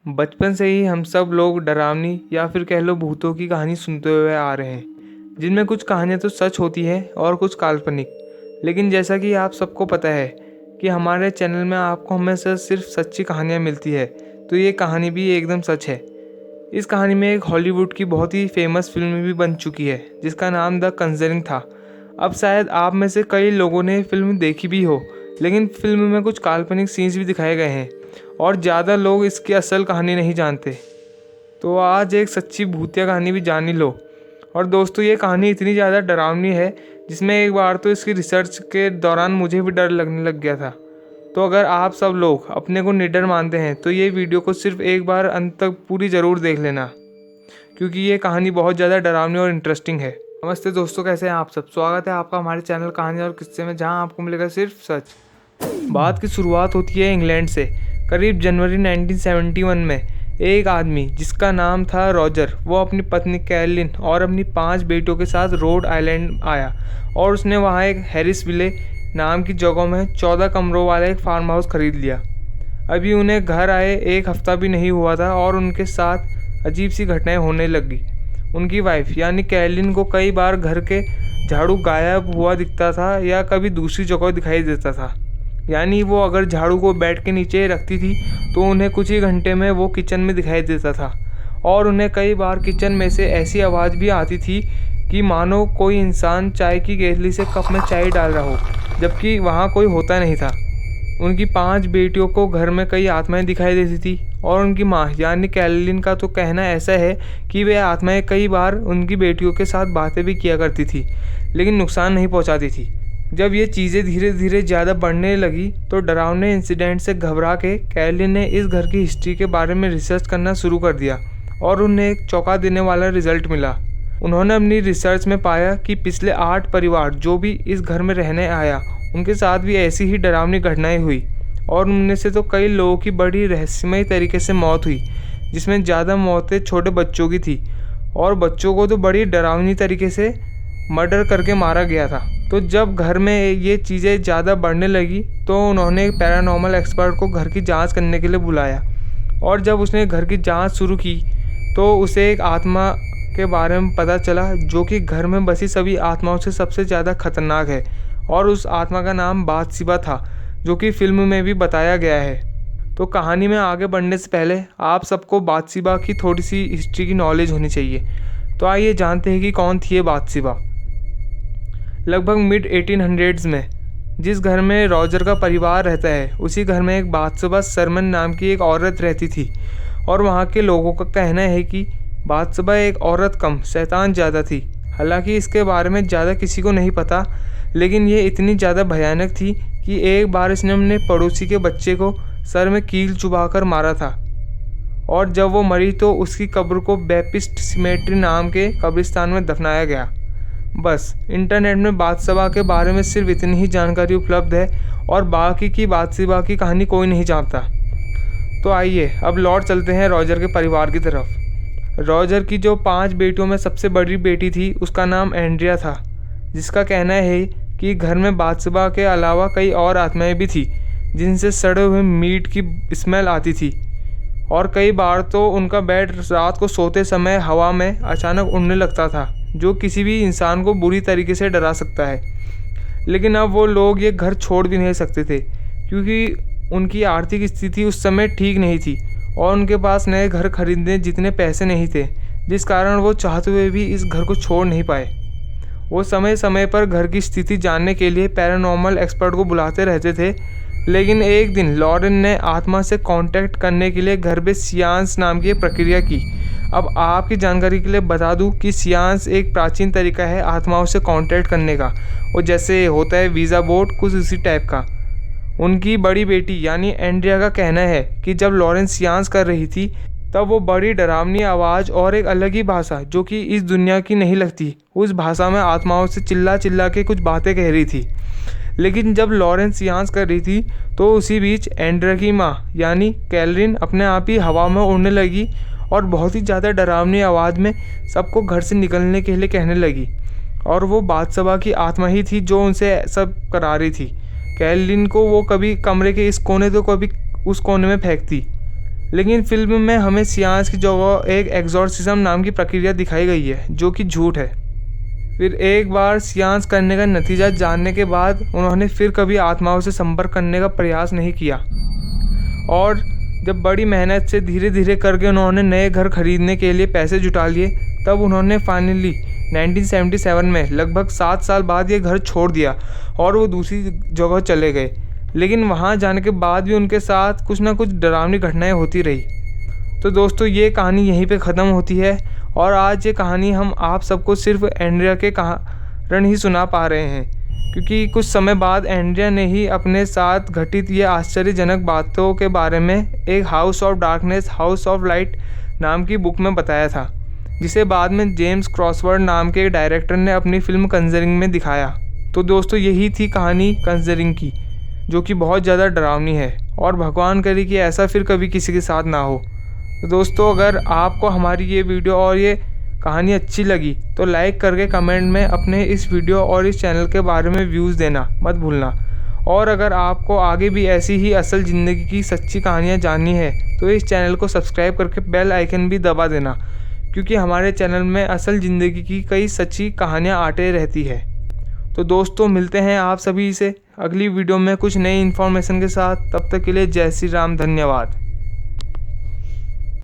बचपन से ही हम सब लोग डरावनी या फिर कह लो भूतों की कहानी सुनते हुए आ रहे हैं, जिनमें कुछ कहानियाँ तो सच होती हैं और कुछ काल्पनिक। लेकिन जैसा कि आप सबको पता है कि हमारे चैनल में आपको हमेशा सिर्फ सच्ची कहानियाँ मिलती है, तो ये कहानी भी एकदम सच है। इस कहानी में एक हॉलीवुड की बहुत ही फेमस फिल्म भी बन चुकी है, जिसका नाम द कंजरिंग था। अब शायद आप में से कई लोगों ने फिल्म देखी भी हो, लेकिन फिल्म में कुछ काल्पनिक सीन्स भी दिखाए गए हैं और ज़्यादा लोग इसकी असल कहानी नहीं जानते। तो आज एक सच्ची भूतिया कहानी भी जान ही लो। और दोस्तों, ये कहानी इतनी ज़्यादा डरावनी है जिसमें एक बार तो इसकी रिसर्च के दौरान मुझे भी डर लगने लग गया था। तो अगर आप सब लोग अपने को निडर मानते हैं तो ये वीडियो को सिर्फ एक बार अंत तक पूरी ज़रूर देख लेना, क्योंकि ये कहानी बहुत ज़्यादा डरावनी और इंटरेस्टिंग है। नमस्ते दोस्तों, कैसे हैं आप सब। स्वागत है आपका हमारे चैनल कहानी और किस्से में, जहां आपको मिलेगा सिर्फ सच। बात की शुरुआत होती है इंग्लैंड से। करीब जनवरी 1971 में एक आदमी जिसका नाम था रॉजर, वो अपनी पत्नी कैरलिन और अपनी 5 बेटियों के साथ रोड आइलैंड आया और उसने वहाँ एक हैरिस विले नाम की जगह में 14 कमरों वाला एक फार्म हाउस खरीद लिया। अभी उन्हें घर आए 1 हफ्ता भी नहीं हुआ था और उनके साथ अजीब सी घटनाएं होने लगी। उनकी वाइफ यानी कैरलिन को कई बार घर के झाड़ू गायब हुआ दिखता था या कभी दूसरी जगह दिखाई देता था। यानी वो अगर झाड़ू को बेड के नीचे रखती थी तो उन्हें कुछ ही घंटे में वो किचन में दिखाई देता था। और उन्हें कई बार किचन में से ऐसी आवाज़ भी आती थी कि मानो कोई इंसान चाय की केतली से कप में चाय डाल रहा हो, जबकि वहाँ कोई होता नहीं था। उनकी 5 बेटियों को घर में कई आत्माएं दिखाई देती थी और उनकी माँ यानी कैरोलिन का तो कहना ऐसा है कि वे आत्माएं कई बार उनकी बेटियों के साथ बातें भी किया करती थी, लेकिन नुकसान नहीं पहुंचाती थी। जब ये चीज़ें धीरे धीरे ज़्यादा बढ़ने लगी तो डरावने इंसिडेंट से घबरा के कैरोलिन ने इस घर की हिस्ट्री के बारे में रिसर्च करना शुरू कर दिया और उन्हें एक चौंका देने वाला रिजल्ट मिला। उन्होंने अपनी रिसर्च में पाया कि पिछले 8 परिवार जो भी इस घर में रहने आया, उनके साथ भी ऐसी ही डरावनी घटनाएं हुई और उनमें से तो कई लोगों की बड़ी रहस्यमय तरीके से मौत हुई, जिसमें ज़्यादा मौतें छोटे बच्चों की थी और बच्चों को तो बड़ी डरावनी तरीके से मर्डर करके मारा गया था। तो जब घर में ये चीज़ें ज़्यादा बढ़ने लगी तो उन्होंने एक पैरानॉर्मल एक्सपर्ट को घर की जांच करने के लिए बुलाया और जब उसने घर की जांच शुरू की तो उसे एक आत्मा के बारे में पता चला जो कि घर में बसी सभी आत्माओं से सबसे ज़्यादा खतरनाक है और उस आत्मा का नाम बाथशेबा था, जो कि फिल्म में भी बताया गया है। तो कहानी में आगे बढ़ने से पहले आप सबको बाथशेबा की थोड़ी सी हिस्ट्री की नॉलेज होनी चाहिए। तो आइए जानते हैं कि कौन थी ये बाथशेबा। लगभग मिड 1800s में जिस घर में रॉजर का परिवार रहता है, उसी घर में एक बाथशेबा सरमन नाम की एक औरत रहती थी और वहाँ के लोगों का कहना है कि बाथशेबा एक औरत कम शैतान ज़्यादा थी। हालांकि इसके बारे में ज़्यादा किसी को नहीं पता, लेकिन ये इतनी ज़्यादा भयानक थी कि एक बार इसने अपने पड़ोसी के बच्चे को सर में कील चुभाकर मारा था और जब वो मरी तो उसकी कब्र को बैप्टिस्ट सिमेट्री नाम के कब्रिस्तान में दफनाया गया। बस इंटरनेट में बाथशेबा के बारे में सिर्फ इतनी ही जानकारी उपलब्ध है और बाकी की बाथशेबा की कहानी कोई नहीं जानता। तो आइए अब लौट चलते हैं रॉजर के परिवार की तरफ। रॉजर की जो 5 बेटियों में सबसे बड़ी बेटी थी उसका नाम एंड्रिया था, जिसका कहना है कि घर में बाथशेबा के अलावा कई और आत्माएं भी थी जिनसे सड़े हुए मीट की स्मेल आती थी और कई बार तो उनका बेड रात को सोते समय हवा में अचानक उड़ने लगता था, जो किसी भी इंसान को बुरी तरीके से डरा सकता है। लेकिन अब वो लोग ये घर छोड़ भी नहीं सकते थे क्योंकि उनकी आर्थिक स्थिति उस समय ठीक नहीं थी और उनके पास नए घर खरीदने जितने पैसे नहीं थे, जिस कारण वो चाहते हुए भी इस घर को छोड़ नहीं पाए। वो समय समय पर घर की स्थिति जानने के लिए पैरानॉर्मल एक्सपर्ट को बुलाते रहते थे, लेकिन एक दिन लॉरेन ने आत्मा से कांटेक्ट करने के लिए घर में सियांस नाम की प्रक्रिया की। अब आपकी जानकारी के लिए बता दूं कि सियांस एक प्राचीन तरीका है आत्माओं से कांटेक्ट करने का, और जैसे होता है वीज़ा बोर्ड, कुछ इसी टाइप का। उनकी बड़ी बेटी यानी एंड्रिया का कहना है कि जब लॉरेन सियांस कर रही थी तब वो बड़ी डरावनी आवाज़ और एक अलग ही भाषा जो कि इस दुनिया की नहीं लगती, उस भाषा में आत्माओं से चिल्ला चिल्ला के कुछ बातें कह रही थी। लेकिन जब लॉरेन सियांस कर रही थी तो उसी बीच एंड्रिया की माँ यानी कैरोलिन अपने आप ही हवा में उड़ने लगी और बहुत ही ज़्यादा डरावनी आवाज़ में सबको घर से निकलने के लिए कहने लगी। और वो बाथशेबा की आत्मा ही थी जो उनसे सब करा रही थी। कैरोलिन को वो कभी कमरे के इस कोने तो कभी उस कोने में फेंकती। लेकिन फिल्म में हमें सियांस की जगह एक एग्जॉर्सिज्म नाम की प्रक्रिया दिखाई गई है जो कि झूठ है। फिर एक बार सियांस करने का नतीजा जानने के बाद उन्होंने फिर कभी आत्माओं से संपर्क करने का प्रयास नहीं किया, और जब बड़ी मेहनत से धीरे धीरे करके उन्होंने नए घर खरीदने के लिए पैसे जुटा लिए, तब उन्होंने फाइनली 1977 में लगभग 7 साल बाद ये घर छोड़ दिया और वो दूसरी जगह चले गए। लेकिन वहाँ जाने के बाद भी उनके साथ कुछ ना कुछ डरावनी घटनाएं होती रही। तो दोस्तों, ये कहानी यहीं पे ख़त्म होती है, और आज ये कहानी हम आप सबको सिर्फ एंड्रिया के कारण ही सुना पा रहे हैं, क्योंकि कुछ समय बाद एंड्रिया ने ही अपने साथ घटित ये आश्चर्यजनक बातों के बारे में एक house of darkness house of light नाम की बुक में बताया था, जिसे बाद में जेम्स क्रॉसवर्ड नाम के डायरेक्टर ने अपनी फिल्म कंजरिंग में दिखाया। तो दोस्तों, यही थी कहानी कंजरिंग की, जो कि बहुत ज़्यादा डरावनी है, और भगवान करे कि ऐसा फिर कभी किसी के साथ ना हो। तो दोस्तों, अगर आपको हमारी ये वीडियो और ये कहानी अच्छी लगी तो लाइक करके कमेंट में अपने इस वीडियो और इस चैनल के बारे में व्यूज़ देना मत भूलना। और अगर आपको आगे भी ऐसी ही असल ज़िंदगी की सच्ची कहानियाँ जाननी है तो इस चैनल को सब्सक्राइब करके बेल आइकन भी दबा देना, क्योंकि हमारे चैनल में असल ज़िंदगी की कई सच्ची कहानियाँ आते रहती है। तो दोस्तों, मिलते हैं आप सभी से अगली वीडियो में कुछ नई इन्फॉर्मेशन के साथ। तब तक के लिए जय श्री राम, धन्यवाद।